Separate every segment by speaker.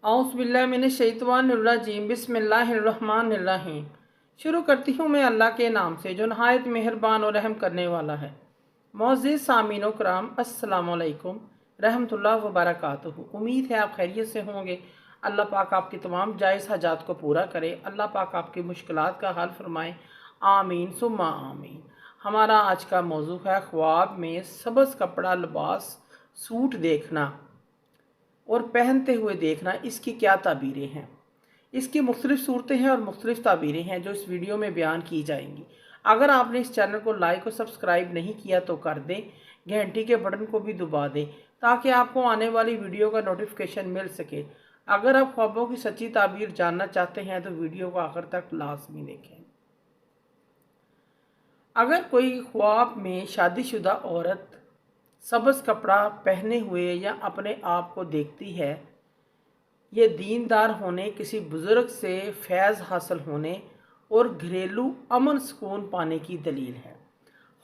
Speaker 1: औज़ुबिल्लाहिमिनश्शैतानिर्रजीम बिस्मिल्लाहिर्रहमानिर्रहीम। शुरू करती हूँ मैं अल्लाह के नाम से जो नहायत मेहरबान और रहम करने वाला है। मोअज़्ज़िज़ सामीनो कराम, अस्सलामु अलैकुम रहमतुल्लाहि व बरकातुहू। उम्मीद है आप खैरियत से होंगे। अल्लाह पाक आपकी तमाम जायज़ हाजात को पूरा करे। अल्लाह पाक आपकी मुश्किलात का हल फरमाए। आमीन सुम्मा आमीन। हमारा आज का मौजू है ख्वाब में सब्ज़ कपड़ा, लिबास, सूट देखना और पहनते हुए देखना। इसकी क्या ताबीरें हैं, इसकी मुख्तलिफ़ सूरतें हैं और मुख्तलिफ़ ताबीरें हैं जो इस वीडियो में बयान की जाएंगी। अगर आपने इस चैनल को लाइक और सब्सक्राइब नहीं किया तो कर दें, घंटी के बटन को भी दबा दें ताकि आपको आने वाली वीडियो का नोटिफिकेशन मिल सके। अगर आप ख्वाबों की सच्ची ताबीर जानना चाहते हैं तो वीडियो को आखिर तक लाजमी देखें। अगर कोई ख्वाब में शादीशुदा औरत सब्ज़ कपड़ा पहने हुए या अपने आप को देखती है, ये दीनदार होने, किसी बुज़ुर्ग से फैज़ हासिल होने और घरेलू अमन सुकून पाने की दलील है।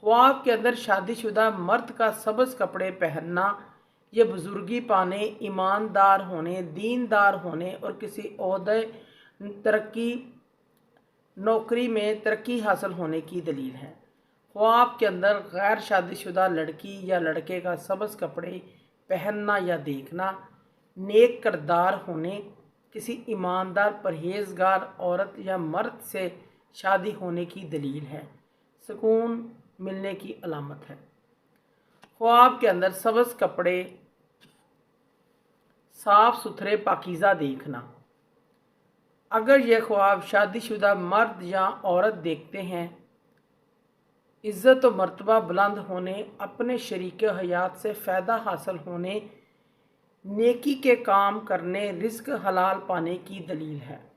Speaker 1: ख्वाब के अंदर शादीशुदा मर्द का सब्ज़ कपड़े पहनना ये बुज़ुर्गी पाने, ईमानदार होने, दीनदार होने और किसी ओहदे, तरक्की, नौकरी में तरक्की हासिल होने की दलील है। ख्वाब के अंदर गैर शादीशुदा लड़की या लड़के का सब्ज़ कपड़े पहनना या देखना नेक किरदार होने, किसी ईमानदार परहेजगार औरत या मर्द से शादी होने की दलील है, सुकून मिलने की अलामत है। ख्वाब के अंदर सब्ज़ कपड़े, साफ़ सुथरे पाकीज़ा देखना। अगर यह ख्वाब शादीशुदा मर्द या औरत देखते हैं, इज़्ज़त व मर्तबा बुलंद होने, अपने शरीक हयात से फ़ायदा हासिल होने, नेकी के काम करने, रिज़्क हलाल पाने की दलील है।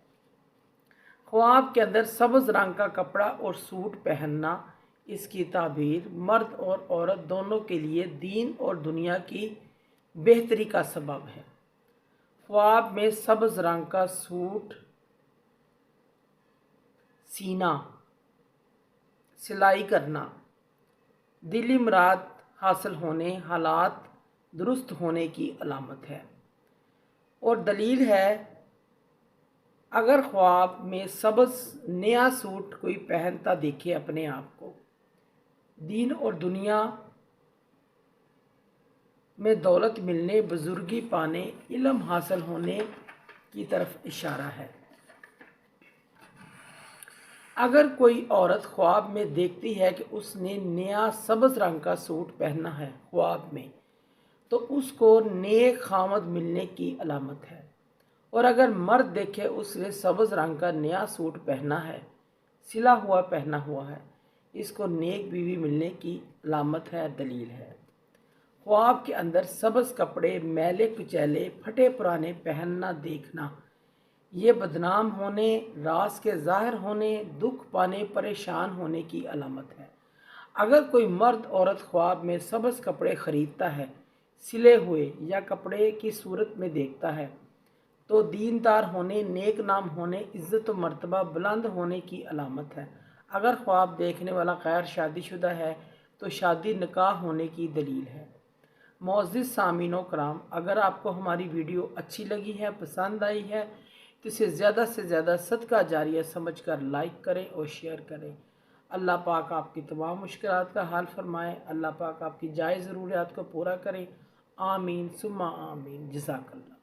Speaker 1: ख्वाब के अंदर सब्ज़ रंग का कपड़ा और सूट पहनना, इसकी ताबीर मर्द और औरत दोनों के लिए दीन और दुनिया की बेहतरी का सबब है। ख्वाब में सब्ज़ रंग का सूट सीना, सिलाई करना, दिली मुराद हासिल होने, हालात दुरुस्त होने की अलामत है। और दलील है, अगर ख्वाब में सब्ज़ नया सूट कोई पहनता देखे अपने आप को, दीन और दुनिया में दौलत मिलने, बुजुर्गी पाने, इल्म हासिल होने की तरफ इशारा है। अगर कोई औरत ख्वाब में देखती है कि उसने नया सब्ज़ रंग का सूट पहना है ख्वाब में, तो उसको नेक खामद मिलने की अलामत है। और अगर मर्द देखे उसने सब्ज़ रंग का नया सूट पहना है, सिला हुआ पहना हुआ है, इसको नेक बीवी मिलने की अलामत है, दलील है। ख्वाब के अंदर सब्ज़ कपड़े मैले कुचैले, फटे पुराने पहनना देखना, ये बदनाम होने, राज के ज़ाहिर होने, दुख पाने, परेशान होने की अलामत है। अगर कोई मर्द औरत ख्वाब में सब्ज़ कपड़े ख़रीदता है, सिले हुए या कपड़े की सूरत में देखता है, तो दीनदार होने, नेक नाम होने, इज़्ज़त व मर्तबा बुलंद होने की अलामत है। अगर ख्वाब देखने वाला गैर शादीशुदा है तो शादी निकाह होने की दलील है। मुअज़्ज़िज़ सामीनो कराम, अगर आपको हमारी वीडियो अच्छी लगी है, पसंद आई है, तो इसे ज़्यादा से ज़्यादा सदका जारिया समझकर लाइक करें और शेयर करें। अल्लाह पाक आपकी तमाम मुश्किलात का हल फरमाए। अल्लाह पाक आपकी जायज़ ज़रूरियात को पूरा करें। आमीन सुम्मा आमीन। जज़ाकल्लाह।